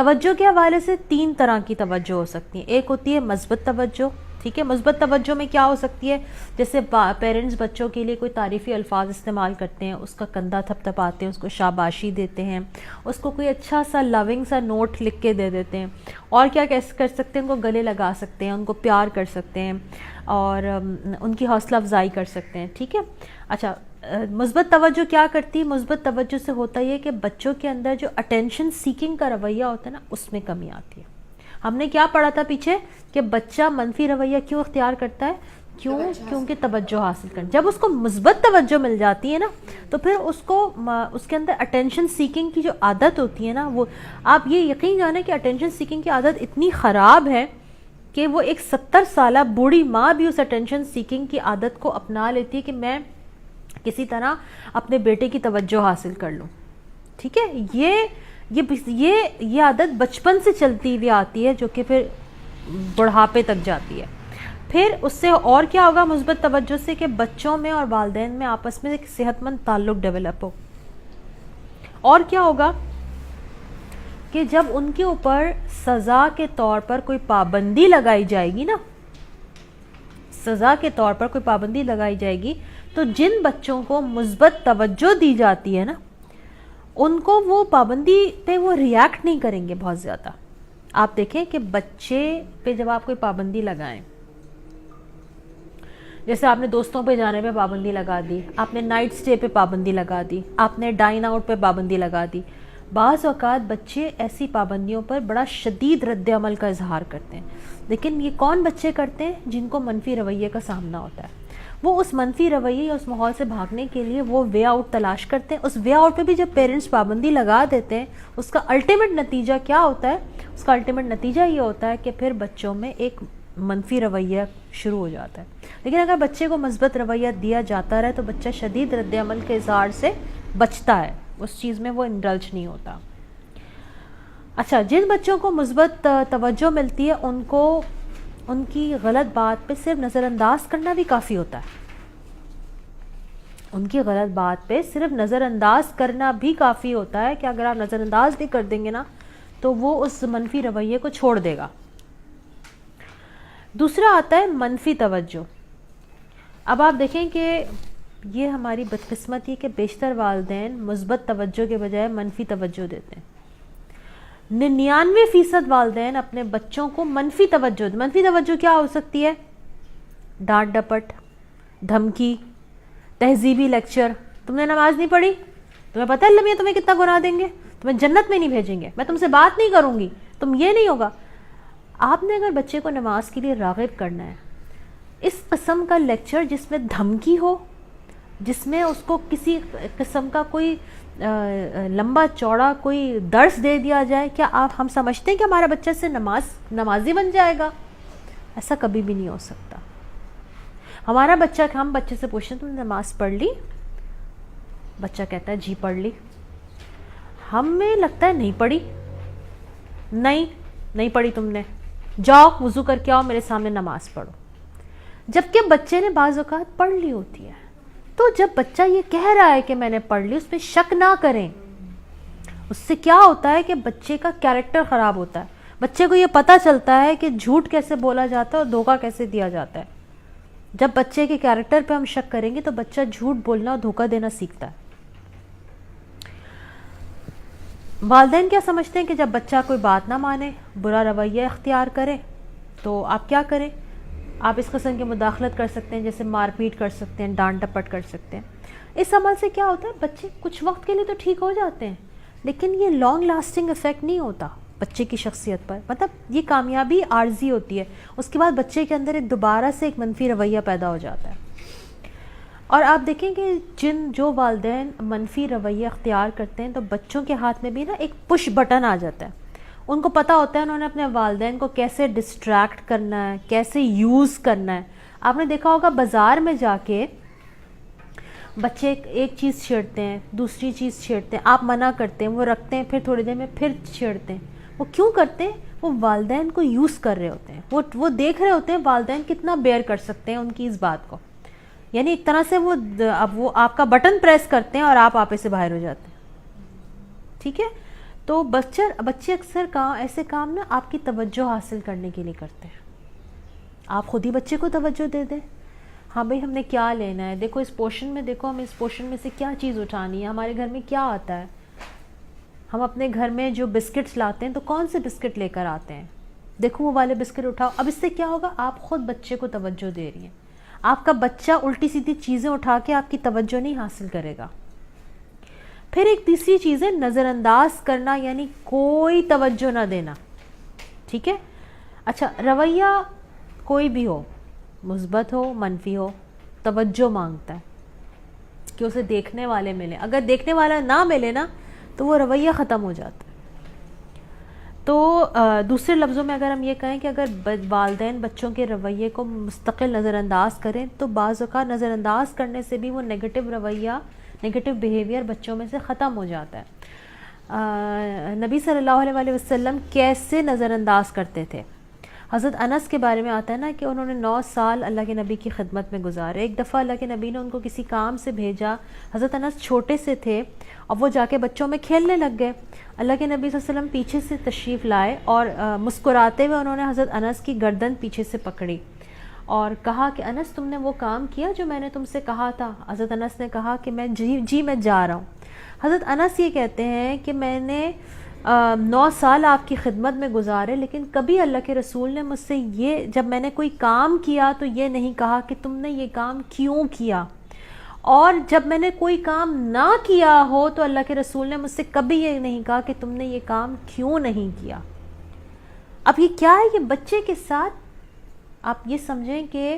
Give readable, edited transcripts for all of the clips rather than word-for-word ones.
توجہ کے حوالے سے 3 طرح کی توجہ ہو سکتی ہے. ایک ہوتی ہے مثبت توجہ. ٹھیک ہے, مثبت توجہ میں کیا ہو سکتی ہے, جیسے پیرنٹس بچوں کے لیے کوئی تعریفی الفاظ استعمال کرتے ہیں, اس کا کندھا تھپتھپاتے ہیں, اس کو شاباشی دیتے ہیں, اس کو کوئی اچھا سا لونگ سا نوٹ لکھ کے دے دیتے ہیں, اور کیا کر سکتے ہیں, ان کو گلے لگا سکتے ہیں, ان کو پیار کر سکتے ہیں, اور ان کی حوصلہ افزائی کر سکتے ہیں. ٹھیک ہے. اچھا, مثبت توجہ کیا کرتی ہے؟ مثبت توجہ سے ہوتا یہ کہ بچوں کے اندر جو اٹینشن سیکنگ کا رویہ ہوتا ہے نا, اس میں کمی آتی ہے. ہم نے کیا پڑھا تھا پیچھے کہ بچہ منفی رویہ کیوں اختیار کرتا ہے؟ کیونکہ توجہ حاصل کرنا. جب اس کو مثبت توجہ مل جاتی ہے نا, تو پھر اس کے اندر اٹینشن سیکنگ کی جو عادت ہوتی ہے نا, وہ آپ یہ یقین جانیں کہ اٹینشن سیکنگ کی عادت اتنی خراب ہے کہ وہ ایک 70 سالہ بوڑھی ماں بھی اس اٹینشن سیکنگ کی عادت کو اپنا لیتی ہے کہ میں کسی طرح اپنے بیٹے کی توجہ حاصل کر لوں. ٹھیک ہے. یہ عادت بچپن سے چلتی ہوئی آتی ہے, جو کہ پھر بڑھاپے تک جاتی ہے. پھر اس سے اور کیا ہوگا مثبت توجہ سے, کہ بچوں میں اور والدین میں آپس میں ایک صحت مند تعلق ڈیولپ ہو. اور کیا ہوگا کہ جب ان کے اوپر سزا کے طور پر کوئی پابندی لگائی جائے گی نا, سزا کے طور پر کوئی پابندی لگائی جائے گی, تو جن بچوں کو مثبت توجہ دی جاتی ہے نا, ان کو وہ پابندی پہ وہ ریاکٹ نہیں کریں گے بہت زیادہ. آپ دیکھیں کہ بچے پہ جب آپ کوئی پابندی لگائیں, جیسے آپ نے دوستوں پہ جانے پہ پابندی لگا دی, آپ نے نائٹ سٹے پہ پابندی لگا دی, آپ نے ڈائن آؤٹ پہ پابندی لگا دی. بعض اوقات بچے ایسی پابندیوں پر بڑا شدید رد عمل کا اظہار کرتے ہیں, لیکن یہ کون بچے کرتے ہیں؟ جن کو منفی رویے کا سامنا ہوتا ہے. وہ اس منفی رویے یا اس ماحول سے بھاگنے کے لیے وہ وے آؤٹ تلاش کرتے ہیں. اس وے آؤٹ پہ بھی جب پیرنٹس پابندی لگا دیتے ہیں, اس کا الٹیمیٹ نتیجہ کیا ہوتا ہے؟ اس کا الٹیمیٹ نتیجہ یہ ہوتا ہے کہ پھر بچوں میں ایک منفی رویہ شروع ہو جاتا ہے. لیکن اگر بچے کو مثبت رویہ دیا جاتا رہے تو بچہ شدید رد عمل کے اظہار سے بچتا ہے, اس چیز میں وہ انڈلج نہیں ہوتا. اچھا, جن بچوں کو مثبت توجہ ملتی ہے ان کو ان کی غلط بات پہ صرف نظر انداز کرنا بھی کافی ہوتا ہے. ان کی غلط بات پہ صرف نظر انداز کرنا بھی کافی ہوتا ہے, کہ اگر آپ نظر انداز بھی کر دیں گے نا, تو وہ اس منفی رویے کو چھوڑ دے گا. دوسرا آتا ہے منفی توجہ. اب آپ دیکھیں کہ یہ ہماری بدقسمتی ہے کہ بیشتر والدین مثبت توجہ کے بجائے منفی توجہ دیتے ہیں. 99% والدین اپنے بچوں کو منفی توجہ کیا ہو سکتی ہے؟ ڈانٹ ڈپٹ, دھمکی, تہذیبی لیکچر. تم نے نماز نہیں پڑھی, تمہیں پتہ ہے اللہ میاں تمہیں کتنا گناہ دیں گے, تمہیں جنت میں نہیں بھیجیں گے, میں تم سے بات نہیں کروں گی, تم یہ نہیں ہوگا. آپ نے اگر بچے کو نماز کے لیے راغب کرنا ہے, اس قسم کا لیکچر جس میں دھمکی ہو, جس میں اس کو کسی قسم کا کوئی لمبا چوڑا کوئی درس دے دیا جائے, کیا ہم سمجھتے ہیں کہ ہمارا بچہ سے نمازی بن جائے گا؟ ایسا کبھی بھی نہیں ہو سکتا. ہمارا بچہ, ہم بچے سے پوچھتے ہیں تم نے نماز پڑھ لی؟ بچہ کہتا ہے جی پڑھ لی. ہمیں لگتا ہے نہیں پڑھی, نہیں پڑھی تم نے, جاؤ وضو کر کے آؤ میرے سامنے نماز پڑھو. جبکہ بچے نے بعض اوقات پڑھ لی ہوتی ہے. تو جب بچہ یہ کہہ رہا ہے کہ میں نے پڑھ لی, اس پہ شک نہ کریں. اس سے کیا ہوتا ہے کہ بچے کا کیریکٹر خراب ہوتا ہے. بچے کو یہ پتہ چلتا ہے کہ جھوٹ کیسے بولا جاتا ہے اور دھوکہ کیسے دیا جاتا ہے. جب بچے کے کیریکٹر پہ ہم شک کریں گے تو بچہ جھوٹ بولنا اور دھوکہ دینا سیکھتا ہے. والدین کیا سمجھتے ہیں کہ جب بچہ کوئی بات نہ مانے, برا رویہ اختیار کرے, تو آپ کیا کریں؟ آپ اس قسم کی مداخلت کر سکتے ہیں, جیسے مار پیٹ کر سکتے ہیں, ڈانٹ ڈپٹ کر سکتے ہیں. اس عمل سے کیا ہوتا ہے, بچے کچھ وقت کے لیے تو ٹھیک ہو جاتے ہیں, لیکن یہ لانگ لاسٹنگ افیکٹ نہیں ہوتا بچے کی شخصیت پر. مطلب یہ کامیابی عارضی ہوتی ہے, اس کے بعد بچے کے اندر دوبارہ سے ایک منفی رویہ پیدا ہو جاتا ہے. اور آپ دیکھیں کہ جو والدین منفی رویہ اختیار کرتے ہیں, تو بچوں کے ہاتھ میں بھی نا ایک پش بٹن آ جاتا ہے. ان کو پتہ ہوتا ہے انہوں نے اپنے والدین کو کیسے ڈسٹریکٹ کرنا ہے, کیسے یوز کرنا ہے. آپ نے دیکھا ہوگا بازار میں جا کے بچے ایک چیز چھیڑتے ہیں, دوسری چیز چھیڑتے ہیں, آپ منع کرتے ہیں, وہ رکھتے ہیں, پھر تھوڑی دیر میں پھر چھیڑتے ہیں. وہ کیوں کرتے ہیں؟ وہ والدین کو یوز کر رہے ہوتے ہیں, وہ دیکھ رہے ہوتے ہیں والدین کتنا بیئر کر سکتے ہیں ان کی اس بات کو. یعنی ایک طرح سے وہ آپ کا بٹن پریس کرتے ہیں اور آپ آپے سے باہر ہو جاتے ہیں. ٹھیک ہے, تو بچے اکثر ایسے کام نا آپ کی توجہ حاصل کرنے کے لیے کرتے ہیں. آپ خود ہی بچے کو توجہ دے دیں. ہاں بھئی ہم نے کیا لینا ہے, دیکھو اس پورشن میں, دیکھو ہمیں اس پورشن میں سے کیا چیز اٹھانی ہے, ہمارے گھر میں کیا آتا ہے, ہم اپنے گھر میں جو بسکٹس لاتے ہیں تو کون سے بسکٹ لے کر آتے ہیں, دیکھو وہ والے بسکٹ اٹھاؤ. اب اس سے کیا ہوگا, آپ خود بچے کو توجہ دے رہی ہیں. آپ کا بچہ الٹی سیدھی چیزیں اٹھا کے آپ کی توجہ نہیں حاصل کرے گا. پھر ایک تیسری چیز ہے نظر انداز کرنا, یعنی کوئی توجہ نہ دینا. ٹھیک ہے. اچھا, رویہ کوئی بھی ہو, مثبت ہو منفی ہو, توجہ مانگتا ہے کہ اسے دیکھنے والے ملیں. اگر دیکھنے والا نہ ملے نا تو وہ رویہ ختم ہو جاتا ہے. تو دوسرے لفظوں میں اگر ہم یہ کہیں کہ اگر والدین بچوں کے رویے کو مستقل نظر انداز کریں تو بعض اوقات نظر انداز کرنے سے بھی وہ نیگیٹو رویہ, نیگیٹو بیہیویئر بچوں میں سے ختم ہو جاتا ہے. نبی صلی اللہ علیہ وآلہ وسلم کیسے نظر انداز کرتے تھے؟ حضرت انس کے بارے میں آتا ہے نا کہ انہوں نے 9 سال اللہ کے نبی کی خدمت میں گزارے. ایک دفعہ اللہ کے نبی نے ان کو کسی کام سے بھیجا. حضرت انس چھوٹے سے تھے اور وہ جا کے بچوں میں کھیلنے لگ گئے. اللہ کے نبی صلی اللہ علیہ وسلم پیچھے سے تشریف لائے اور مسکراتے ہوئے انہوں نے حضرت انس کی گردن پیچھے سے پکڑی اور کہا کہ انس تم نے وہ کام کیا جو میں نے تم سے کہا تھا؟ حضرت انس نے کہا کہ میں میں جا رہا ہوں. حضرت انس یہ کہتے ہیں کہ میں نے 9 سال آپ کی خدمت میں گزارے, لیکن کبھی اللہ کے رسول نے مجھ سے یہ, جب میں نے کوئی کام کیا تو یہ نہیں کہا کہ تم نے یہ کام کیوں کیا, اور جب میں نے کوئی کام نہ کیا ہو تو اللہ کے رسول نے مجھ سے کبھی یہ نہیں کہا کہ تم نے یہ کام کیوں نہیں کیا. اب یہ کیا ہے, یہ بچے کے ساتھ آپ یہ سمجھیں کہ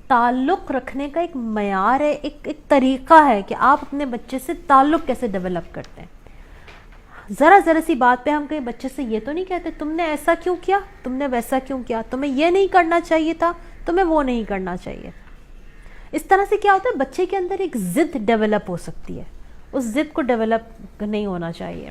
تعلق رکھنے کا ایک معیار ہے, ایک طریقہ ہے کہ آپ اپنے بچے سے تعلق کیسے ڈیولپ کرتے ہیں. ذرا سی بات پہ ہم کہیں بچے سے یہ تو نہیں کہتے تم نے ایسا کیوں کیا, تم نے ویسا کیوں کیا, تمہیں یہ نہیں کرنا چاہیے تھا, تمہیں وہ نہیں کرنا چاہیے. اس طرح سے کیا ہوتا ہے, بچے کے اندر ایک ضد ڈیولپ ہو سکتی ہے, اس ضد کو ڈیولپ نہیں ہونا چاہیے.